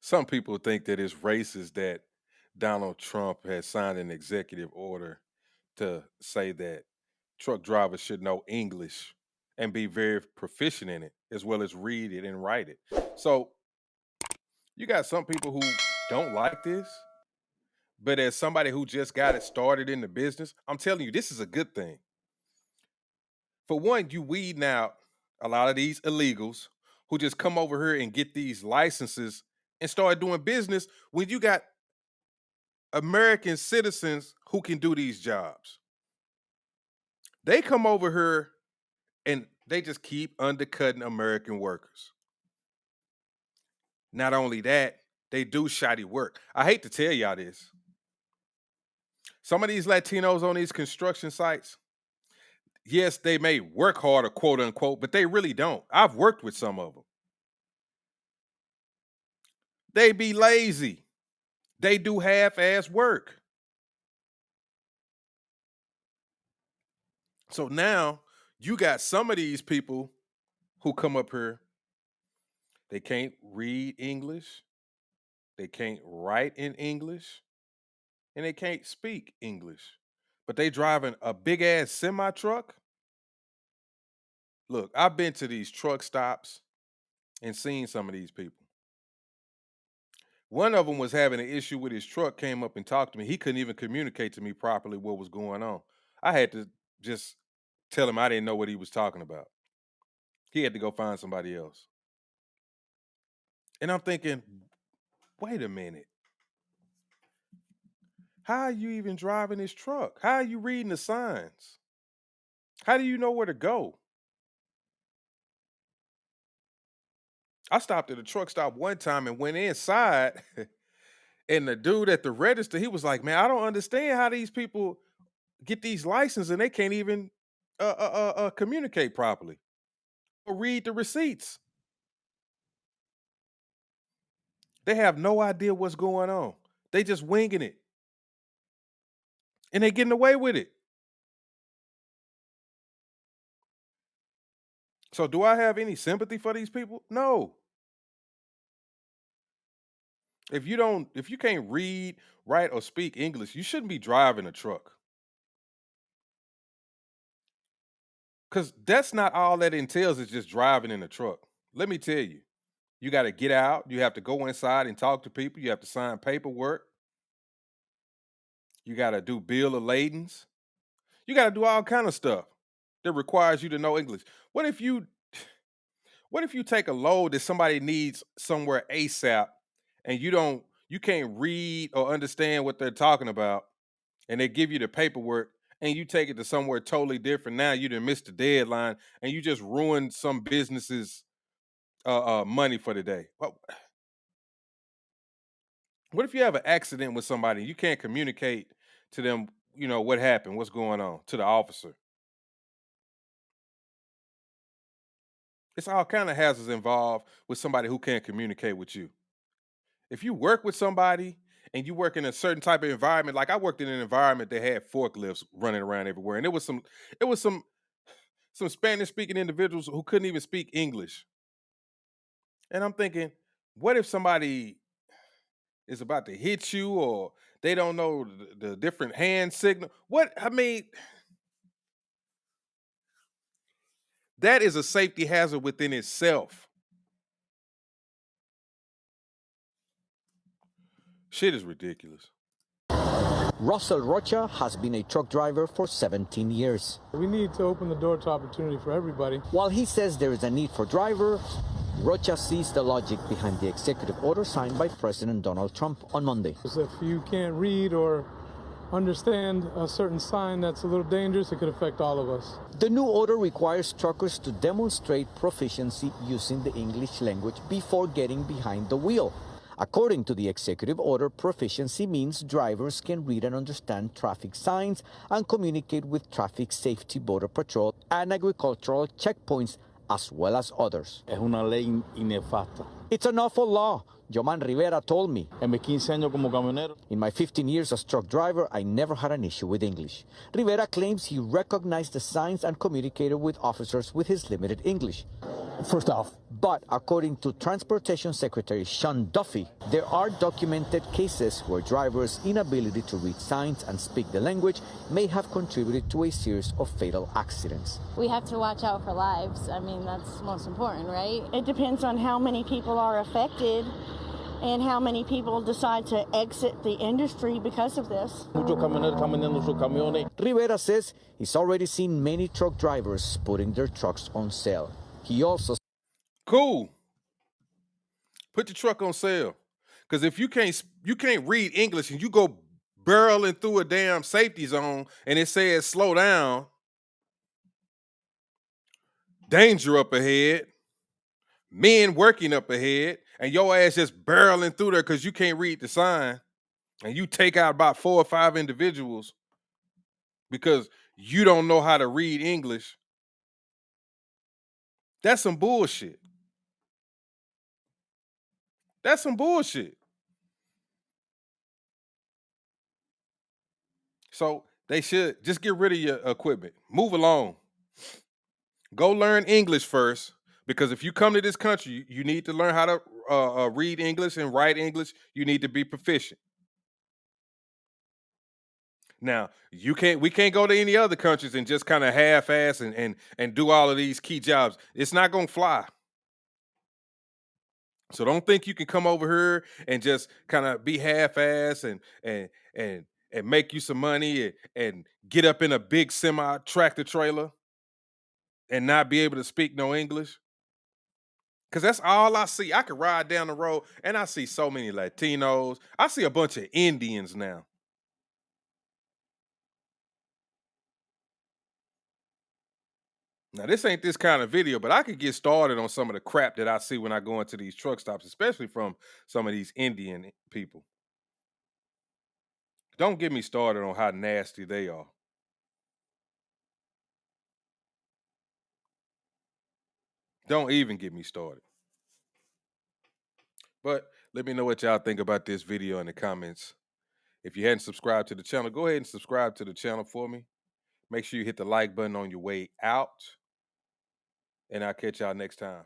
Some people think that it's racist that Donald Trump has signed an executive order to say that truck drivers should know English and be very proficient in it, as well as read it and write it. So you got some people who don't like this, but as somebody who just got it started in the business, I'm telling you, this is a good thing. For one, you weeding out a lot of these illegals who just come over here and get these licenses and start doing business when you got American citizens who can do these jobs. They come over here and they just keep undercutting American workers. Not only that, they do shoddy work. I hate to tell y'all this. Some of these Latinos on these construction sites, yes, they may work harder, quote unquote, but they really don't. I've worked with some of them. They be lazy. They do half-ass work. So now you got some of these people who come up here, they can't read English, they can't write in English, and they can't speak English. But they driving a big ass semi truck. Look, I've been to these truck stops and seen some of these people. One of them was having an issue with his truck, came up and talked to me. He couldn't even communicate to me properly what was going on. I had to just tell him I didn't know what he was talking about. He had to go find somebody else. And I'm thinking, wait a minute. How are you even driving this truck? How are you reading the signs? How do you know where to go? I stopped at a truck stop one time and went inside, and the dude at the register, he was like, "Man, I don't understand how these people get these licenses and they can't even communicate properly or read the receipts. They have no idea what's going on. They just winging it, and they getting away with it." So, do I have any sympathy for these people? No. If you can't read, write, or speak English, you shouldn't be driving a truck. Because that's not all that entails is just driving in a truck. Let me tell you, you got to get out. You have to go inside and talk to people. You have to sign paperwork. You got to do bill of ladings. You got to do all kind of stuff that requires you to know English. What if you what if you take a load that somebody needs somewhere ASAP and you can't read or understand what they're talking about and they give you the paperwork and you take it to somewhere totally different. Now you done missed the deadline and you just ruined some businesses money for the day. What if you have an accident with somebody and you can't communicate to them, what happened, what's going on to the officer? It's all kind of hazards involved with somebody who can't communicate with you. If you work with somebody and you work in a certain type of environment, like I worked in an environment that had forklifts running around everywhere, and it was some Spanish speaking individuals who couldn't even speak English. And I'm thinking, what if somebody is about to hit you or they don't know the different hand signal? What I mean, that is a safety hazard within itself. Shit is ridiculous. Russell Rocha has been a truck driver for 17 years. We need to open the door to opportunity for everybody. While he says there is a need for drivers, Rocha sees the logic behind the executive order signed by President Donald Trump on Monday. If you can't read or understand a certain sign that's a little dangerous, it could affect all of us. The new order requires truckers to demonstrate proficiency using the English language before getting behind the wheel. According to the executive order, proficiency means drivers can read and understand traffic signs and communicate with traffic safety, border patrol, and agricultural checkpoints, as well as others. Es una ley inefasta. It's an awful law, Joman Rivera told me. En mis 15 años como camionero. In my 15 years as truck driver, I never had an issue with English. Rivera claims he recognized the signs and communicated with officers with his limited English. First off, But according to Transportation Secretary Sean Duffy, there are documented cases where drivers' inability to read signs and speak the language may have contributed to a series of fatal accidents. We have to watch out for lives. I mean, that's most important, right? It depends on how many people are affected and how many people decide to exit the industry because of this. Muchos camioneros están vendiendo sus camiones. Rivera says he's already seen many truck drivers putting their trucks on sale. He also Cool. Put your truck on sale. Because if you can't read English and you go barreling through a damn safety zone and it says slow down, danger up ahead, men working up ahead, and your ass just barreling through there because you can't read the sign, and you take out about 4 or 5 individuals because you don't know how to read English, that's some bullshit. That's some bullshit. So they should just get rid of your equipment. Move along. Go learn English first, because if you come to this country, you need to learn how to read English and write English. You need to be proficient. Now, we can't go to any other countries and just kind of half-ass and do all of these key jobs. It's not gonna fly. So don't think you can come over here and just kind of be half-ass and make you some money and get up in a big semi tractor trailer and not be able to speak no English. Cause that's all I see. I could ride down the road and I see so many Latinos. I see a bunch of Indians now. Now, this ain't this kind of video, but I could get started on some of the crap that I see when I go into these truck stops, especially from some of these Indian people. Don't get me started on how nasty they are. Don't even get me started. But let me know what y'all think about this video in the comments. If you hadn't subscribed to the channel, go ahead and subscribe to the channel for me. Make sure you hit the like button on your way out. And I'll catch y'all next time.